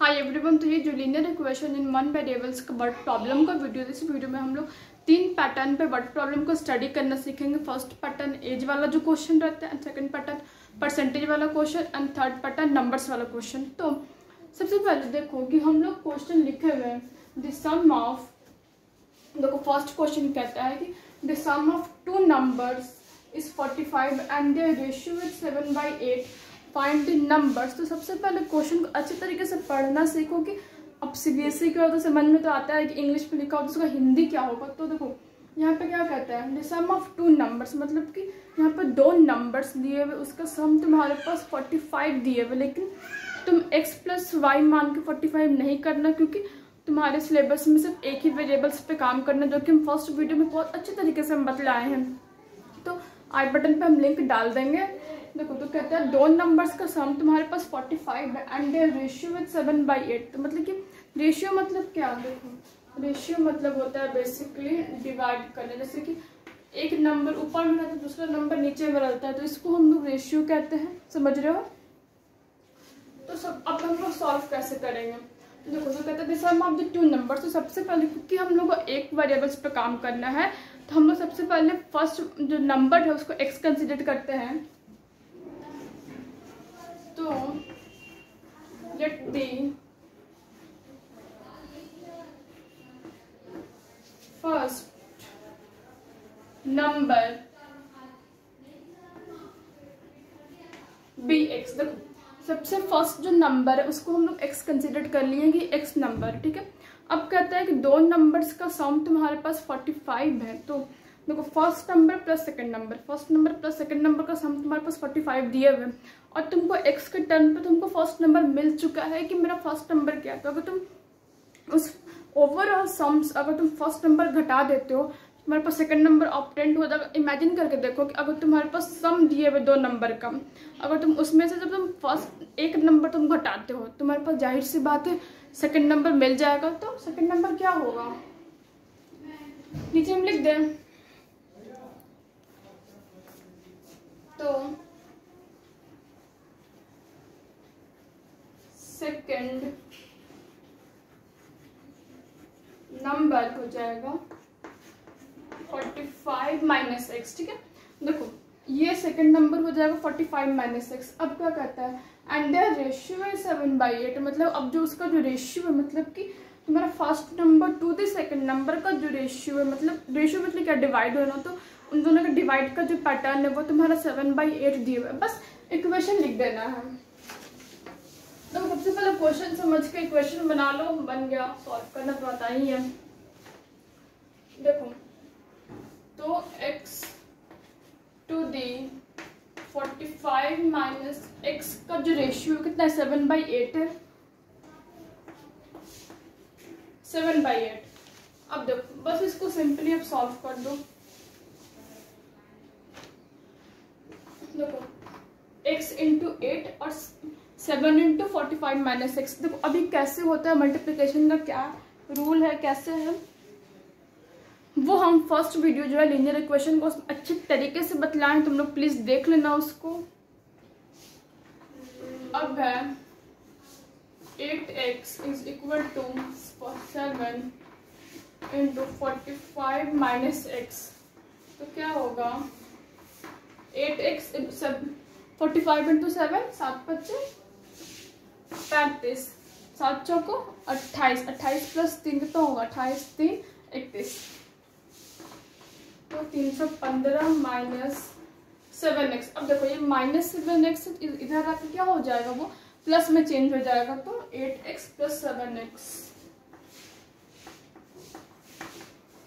Hi everyone, तो ये जो linear equation in one variables का वर्ड प्रॉब्लम का वीडियो है, इस वीडियो में हम लोग 3 पैटर्न पे वर्ड प्रॉब्लम को स्टडी करना सीखेंगे। फर्स्ट पैटर्न एज वाला जो क्वेश्चन रहता है, सेकंड पैटर्न परसेंटेज वाला question and third pattern numbers वाला क्वेश्चन। तो सबसे पहले देखो कि हम लोग क्वेश्चन लिखे हुए हैं द सम ऑफ, देखो फर्स्ट क्वेश्चन कहता है कि the sum of two numbers is 45 and their ratio is 7/8, find the numbers. तो सबसे पहले क्वेश्चन को अच्छे तरीके से पढ़ना सीखो कि अब सीबीएसई क्या होता है, समझ में तो आता है कि इंग्लिश में लिखा होता है, उसका हिंदी क्या होगा। तो देखो यहाँ पे क्या कहता है, the sum of two numbers, मतलब कि यहाँ पे दो नंबर्स दिए हुए, उसका सम तुम्हारे पास 45 दिए हुए, लेकिन तुम x + y मान के 45 नहीं करना, क्योंकि तुम्हारे सिलेबस में सिर्फ एक ही वेरिएबल्स पे काम करना, जो कि हम फर्स्ट वीडियो में बहुत अच्छे तरीके से हम बतलाए हैं। तो आई बटन पे हम लिंक डाल देंगे। देखो तो कहते हैं दो नंबर्स का सम तुम्हारे पास 45 है एंड देयर रेशियो इज 7/8। तो मतलब कि रेशियो मतलब क्या, देखो रेशियो मतलब होता है बेसिकली डिवाइड करना। जैसे कि एक नंबर ऊपर में रहता है, दूसरा नंबर नीचे में रहता है, तो इसको हम लोग रेशियो कहते हैं, समझ रहे हो। तो सब अब हम लोग सॉल्व कैसे करेंगे, तो देखो तो कहते हैं सम ऑफ द टू नंबर्स। तो सबसे पहले क्योंकि हम लोग को एक वेरिएबल्स पे काम करना है, तो हम लोग सबसे पहले फर्स्ट जो नंबर है उसको x कंसिडर करते हैं। तो let the first number be x। देखो सबसे फर्स्ट जो नंबर है उसको हम लोग x कंसिडर कर लिए कि x नंबर, ठीक है। अब कहता है कि दो नंबर्स का सम तुम्हारे पास 45 है। तो देखो first number plus second number, first number plus second number का सम तुम्हारे पास 45 दिए हुए, और तुमको x के टर्न पे तुमको फर्स्ट नंबर मिल चुका है कि मेरा फर्स्ट नंबर क्या है। तो अगर तुम उस ओवरऑल सम्स अगर तुम फर्स्ट नंबर घटा देते हो, तुम्हारे पास सेकंड नंबर ऑब्टेंड हो जाएगा। इमेजिन करके देखो कि अगर तुम्हारे पास सम दिए हुए दो नंबर का, अगर तुम उसमें से जब तुम फर्स्ट एक नंबर तुम घटाते हो, तुम्हारे पास जाहिर सी बात है सेकंड नंबर मिल जाएगा। तो सेकंड नंबर क्या होगा, नीचे हम लिख दें। तो सेकंड नंबर हो जाएगा 45 - x, ठीक है। देखो ये सेकंड नंबर हो जाएगा 45 - x। अब क्या कहता है एंड देयर रेशियो है 7/8, मतलब अब जो उसका जो रेशियो है, मतलब कि तुम्हारा first number two the second number का जो रेशियो है, मतलब रेशियो मतलब क्या, डिवाइड होना। तो उन दोनों का डिवाइड का जो पैटर्न है वो तुम्हारा 7/8 दिया हुआ है। बस इक्वेशन लिख देना है। तो सबसे पहले क्वेश्चन समझ के इक्वेशन बना लो, बन गया। सॉल्व करना तो आता ही है। देखो तो x टू दी 45 - x का जो रेशियो कितना है, 7/8 है, 7/8। अब देखो बस इसको सिंपली अब सॉल्व कर दो। देखो x × 8 और 7 × 45 - x। देखो अभी कैसे होता है मल्टीप्लिकेशन का, क्या रूल है, कैसे है, वो हम फर्स्ट वीडियो जो है लीनियर इक्वेशन को अच्छे तरीके से बतलाएं, तुम लोग प्लीज देख लेना उसको। अब है 8x = 7 × 45 - x। तो क्या होगा 8x 45 × 7, 7 × 5 = 35, 7 चौको 28, 28 + 3 कितना होगा, 28 × 3 = 31। तो 315 - 7x। अब देखो ये -7x इधर आके क्या हो जाएगा, वो प्लस में चेंज हो जाएगा। तो 8x + 7x,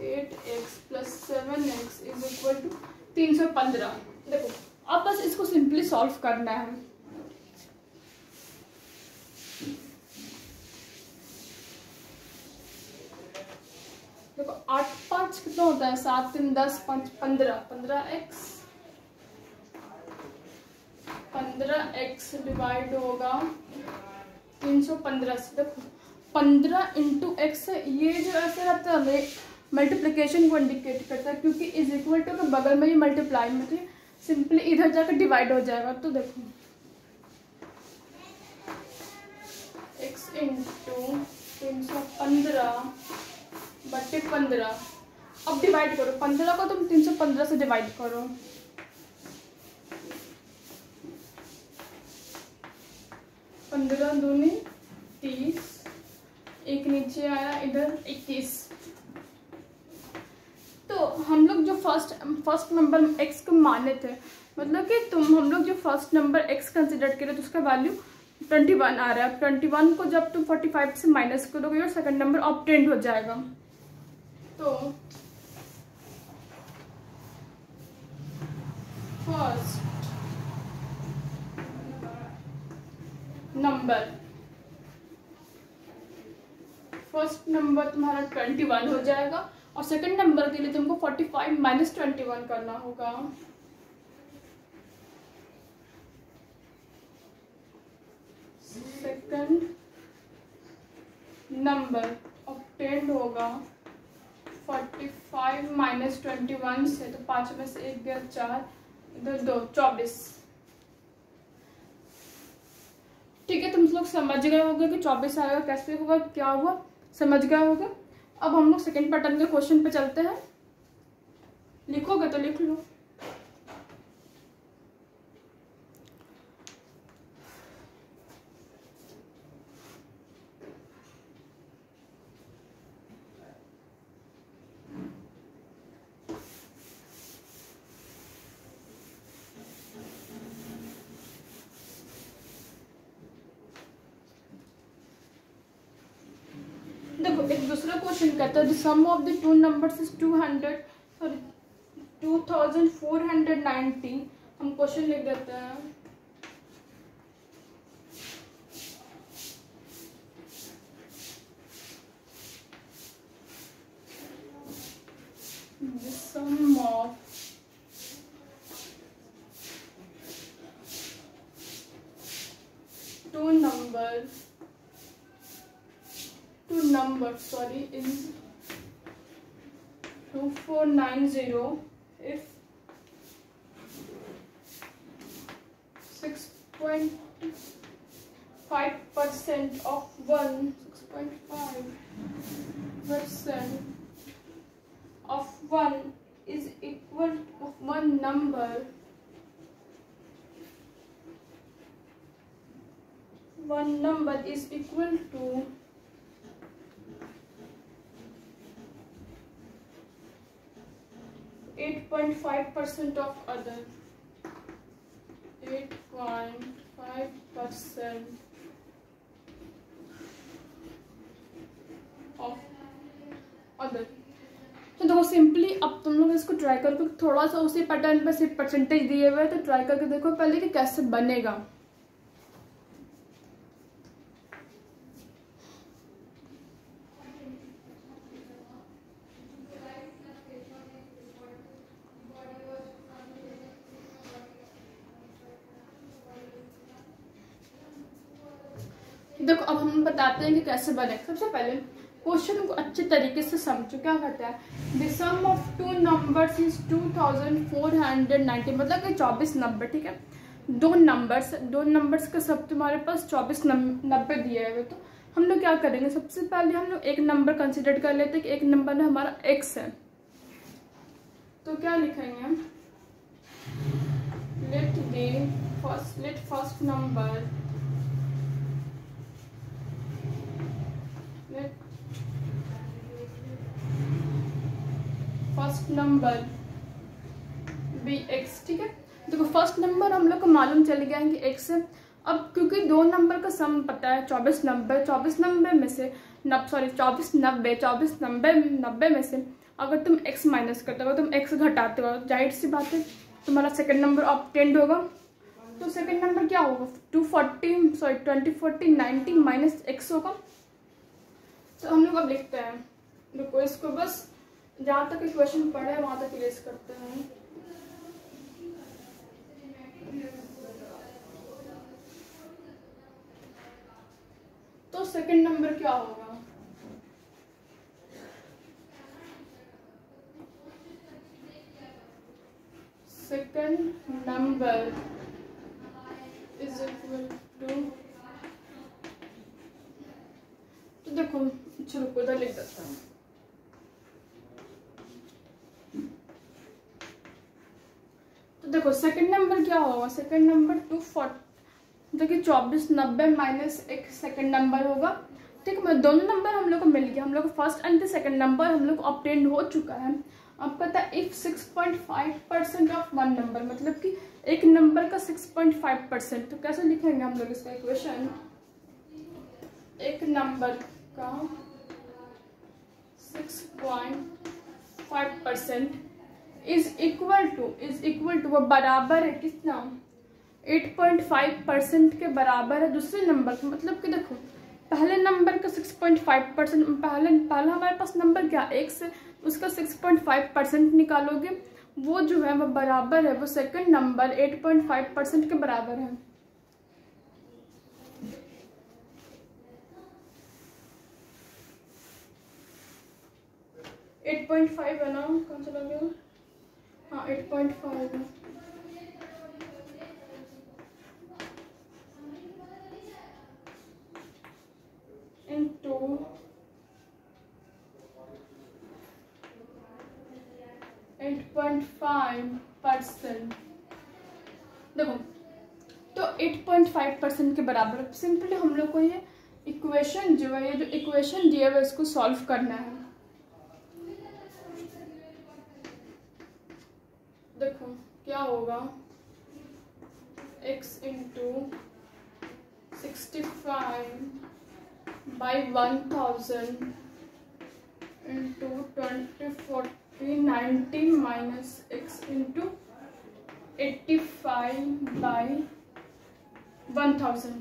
8x + 7x = 315। देखो अब बस इसको सिंपली सॉल्व करना है। देखो 8 × 5 कितना होता है, 7 × 3 = 10, 5 = 15, 15x डिवाइड होगा 315 से। देखो 15 × x, ये जो ऐसे रहता है मल्टीप्लिकेशन को इंडिकेट करता है, क्योंकि इज इक्वल टू के बगल में ही मल्टीप्लाई में, तो सिंपली इधर जाकर डिवाइड हो जाएगा। तो देखो x × 315/15। अब डिवाइड करो, 15 को तुम 315 से डिवाइड करो। 15 दूनी 30, एक नीचे आया इधर 21। तो हम लोग जो फर्स्ट नंबर x को माने थे, मतलब कि हम लोग जो फर्स्ट नंबर x कंसिडर करें तो उसका वैल्यू 21 आ रहा है। 21 को जब तुम 45 से माइनस करोगे और सेकंड नंबर ऑब्टेन्ड हो जाएगा। तो फर्स्ट नंबर तुम्हारा 21 हो जाएगा और सेकंड नंबर के लिए तुमको 45 माइनस 21 करना होगा। सेकंड नंबर ऑब्टेन्ड होगा 45 माइनस 21 से, तो 5 में से 1 गया 4, इधर 2, 24। ठीक है, तुम लोग समझ गए होगे कि 24 आएगा कैसे होगा, क्या हुआ, समझ गए होगे। अब हम लोग सेकेंड पैटर्न के क्वेश्चन पे चलते हैं। लिखोगे तो लिख लो। देखो एक दूसरा क्वेश्चन कहता है the sum of the two numbers is 2490। हम क्वेश्चन लिख देते हैं। The sum of two numbers is 2490 if 6.5% of 6.5% of 1 is equal of one number is equal to 8.5% of other 8.5% of other। तो देखो सिंपली अब तुम लोग इसको ट्राई करो, थोड़ा सा उसी पैटर्न पे सिर्फ परसेंटेज दिए हुए, तो ट्राई करके देखो पहले कि कैसे बनेगा। देखो अब हम बताते हैं कि कैसे बने। सबसे पहले क्वेश्चन को अच्छे तरीके से समझो। क्या कहता है, the sum of two numbers is 2490, मतलब कि 24 नंबर। ठीक है, दो नंबर्स का सब तुम्हारे पास 24 नब्बे दिए हुए। तो हम लोग क्या करेंगे, सबसे पहले हम लोग एक नंबर कंसिडर कर लेते हैं कि एक नंबर हमारा x है। तो क्या लिखेंगे हम, let first number be x। ठीक है, देखो फर्स्ट नंबर हम लोग को मालूम चल गया है कि x है। अब क्योंकि दो नंबर का सम पता है 24 नब्बे में से 24 नब्बे में से अगर तुम x माइनस करते हो, तुम x घटाते हो, जाहिर सी बात है तुम्हारा सेकंड नंबर ऑब्टेन्ड होगा। तो सेकंड नंबर क्या होगा, 2040 90 माइनस x होगा। तो हम लोग अब लिखते हैं, देखो इसको बस जहाँ तक क्वेश्चन पढ़े हैं वहाँ तक इरेज करते हैं। तो सेकंड नंबर क्या होगा, second number is equal to, तो देखो अच्छा रुको इधर लिख देता हूँ। तो देखो सेकंड नंबर क्या होगा, सेकंड नंबर 240, देखिए 2490 माइनस एक सेकंड नंबर होगा। ठीक है, दोनों नंबर हम लोग को मिल गया, हम लोग को फर्स्ट एंड सेकंड नंबर हम लोग को ऑब्टेन हो चुका है। अब पता है इफ 6.5% ऑफ वन नंबर, मतलब कि एक नंबर का 6.5%, तो कैसे लिखेंगे हम लोग इसका इक्वेशन, एक नंबर का 6.5% इज इक्वल टू वो बराबर है कितना, 8.5% के बराबर है दूसरे नंबर का। मतलब कि देखो पहले नंबर का 6.5%, पहला हमारे पास नंबर क्या एक से उसका 6.5% निकालोगे, वो जो है वो बराबर है, वो सेकंड नंबर 8.5% के बराबर है। एट 8.5 है ना, कौन सा लगे, हाँ 8.5 है। इंटू 8.5%, देखो तो 8.5% के बराबर। सिंपली हम लोग को ये इक्वेशन जो है, ये जो इक्वेशन दिया हुआ है इसको सॉल्व करना है। देखो क्या होगा, x into 65 by 1000 into 2040 minus x into 85 by 1000।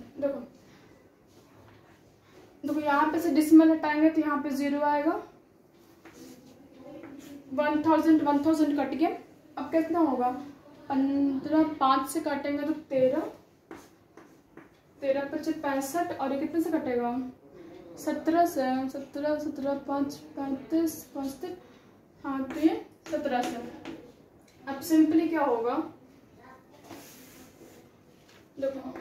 देखो यहाँ पे से डिसिमल हटाएंगे तो यहाँ पे 0 आएगा, 1000 कट गया। अब कितना होगा, 15, 5 से काटेंगे तो 13, 13 × 65, और ये कितने से कटेगा, 17 से, 17, 5, 35, 35, हाँ तो ये 17 से। अब सिंपली क्या होगा, देखो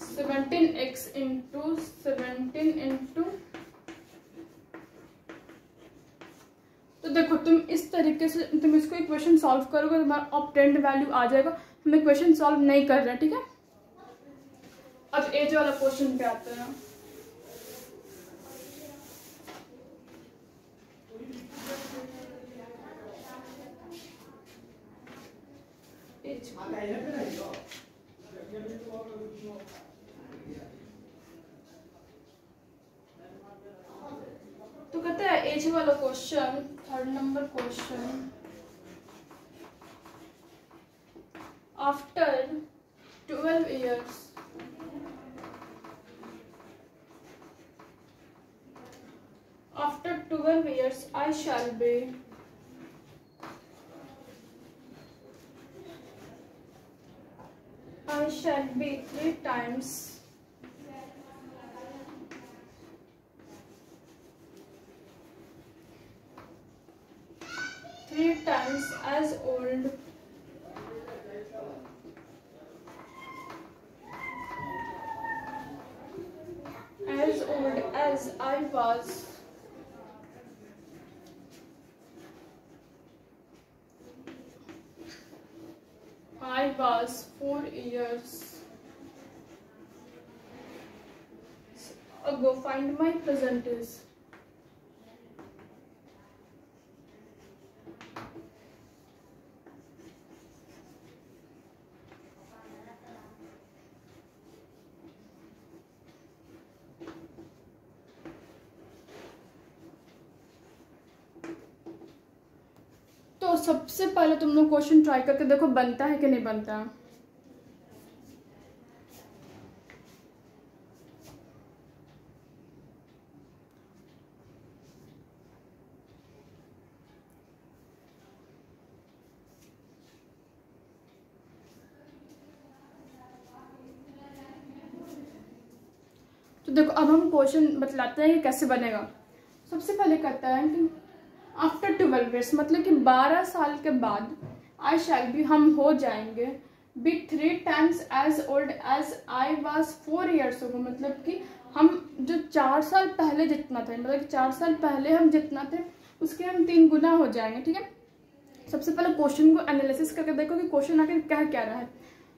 17x इंटू 17 इंटू, तो देखो तुम इस तरीके से तुम इसको इक्वेशन सॉल्व करोगे, तुम्हारा ऑब्टेन्ड वैल्यू आ जाएगा। हम इक्वेशन सॉल्व नहीं कर रहे, ठीक है। अब एज वाला क्वेश्चन पे आते हैं। तो कहते हैं एज वाला question, third number question, after 12 years I shall be three times as old as I was I was 4 years ago. Find my present is. तो सबसे पहले तुम लोग क्वेश्चन ट्राई करके देखो बनता है कि नहीं बनता है। तो देखो अब हम क्वेश्चन बतलाते हैं कि कैसे बनेगा। सबसे पहले कहता है कि आफ्टर 12 years, मतलब कि 12 साल के बाद आई शैल बी, हम हो जाएंगे B 3 times as old as I was 4 years ago। मतलब कि हम जो 4 साल पहले जितना थे, मतलब कि 4 साल पहले हम जितना थे उसके हम 3 गुना हो जाएंगे। ठीक है, सबसे पहले क्वेश्चन को एनालिसिस करके देखो कि क्वेश्चन आखिर क्या क्या रहा है।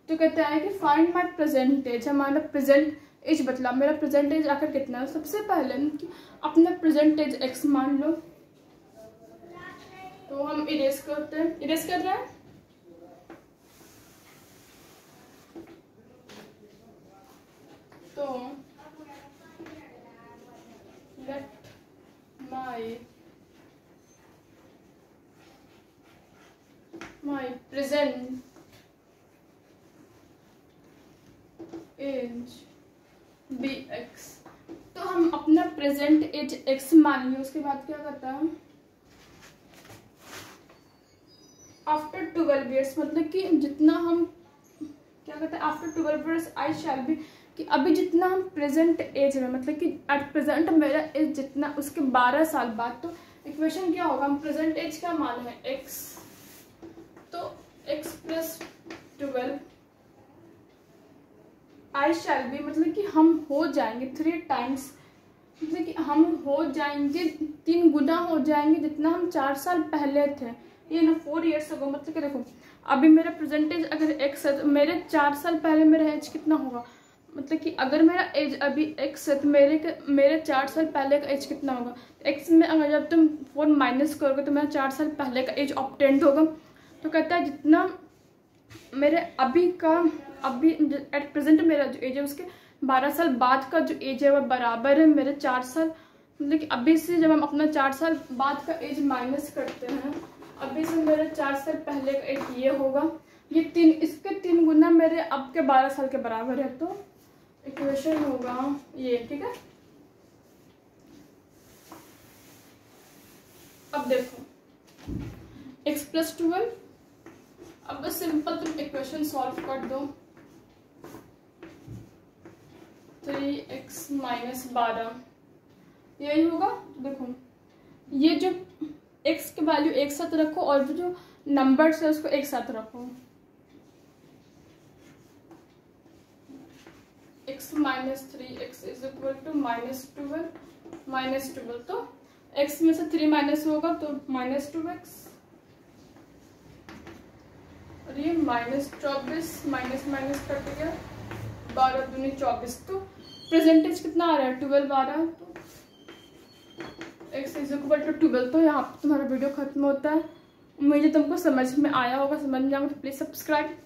तो कहते हैं कि फाइंड माई प्रेजेंट एज, हमारा प्रेजेंट एज बतला, मेरा प्रेजेंट एज आखिर कितना है। सबसे पहले कि अपना प्रेजेंट एज एक्स मान लो, तो हम इरेज करते हैं, इरेज कर रहे हैं। तो let my present age be x. तो हम अपना प्रेजेंट एज एक्स मान लिया, उसके बाद क्या करता है आफ्टर 12 ईयर्स, मतलब कि जितना हम क्या कहते हैं after 12 years I shall be, कि अभी जितना हम प्रेजेंट एज में, मतलब कि एट प्रेजेंट मेरा एज जितना उसके 12 साल बाद। तो इक्वेशन क्या होगा, हम प्रेजेंट एज का मान है एक्स, तो x plus 12 I shall be, मतलब कि हम हो जाएंगे 3 टाइम्स, मतलब कि हम हो जाएंगे 3 गुना हो जाएंगे जितना हम 4 साल पहले थे। ये ना 4 ईयर्स अगो, मतलब कि देखो अभी मेरा प्रेजेंटेज अगर एक्स है तो मेरे 4 साल पहले मेरा एज कितना होगा, मतलब कि अगर मेरा एज अभी एक्स है तो मेरे 4 साल पहले का एज कितना होगा। एक्स में अगर जब तुम 4 माइनस करोगे तो मेरा 4 साल पहले का एज ऑब्टेंड होगा। तो कहता है जितना मेरे अभी एट प्रेजेंट मेरा जो एज है उसके 12 साल बाद का जो एज है वह बराबर है मेरे 4 साल, मतलब कि अभी से जब हम अपना 4 साल बाद का एज माइनस करते हैं, अभी से मेरे 4 साल पहले का एज ये होगा, ये 3 इसके 3 गुना मेरे अब के 12 साल के बराबर है। तो इक्वेशन होगा ये। ठीक है, अब देखो x प्लस 12, अब बस सिंपल तुम इक्वेशन सॉल्व कर दो, 3x माइनस 12 यही होगा। देखो ये जो x की वैल्यू एक साथ रखो और जो नंबर्स है उसको एक साथ रखो, x minus 3x is equal to -12 तो x में से 3 माइनस होगा तो -2x, और ये -24 माइनस कट गया, 12 दूनी 24। तो प्रेजेंटेज कितना आ रहा है 12 आ रहा है, तो x इज इक्वल टू 12। तो यहाँ पर तुम्हारा वीडियो खत्म होता है। उम्मीद है तुमको समझ में आया होगा, समझ में आया तो प्लीज सब्सक्राइब।